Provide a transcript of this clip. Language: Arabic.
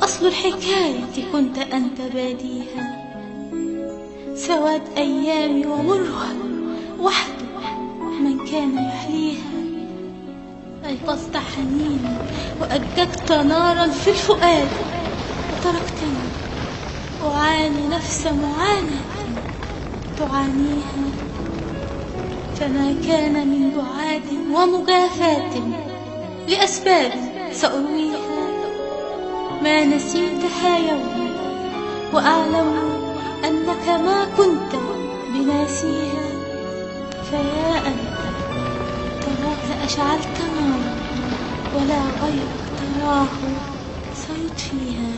وأصل الحكاية كنت أنت باديها. سواد أيامي ومرها وحده من كان يحليها. أيقظت حنيني وأججت نارا في الفؤاد، وتركتني أعاني نفس معاناة تعانيها. فما كان من بعاد ومجافاة لأسباب سأرويها، ما نسيتها يوما وأعلم أنك ما كنت بناسيها. فيا أنت تراك أشعلت نارا ولا غيرك تراه سيطفيها.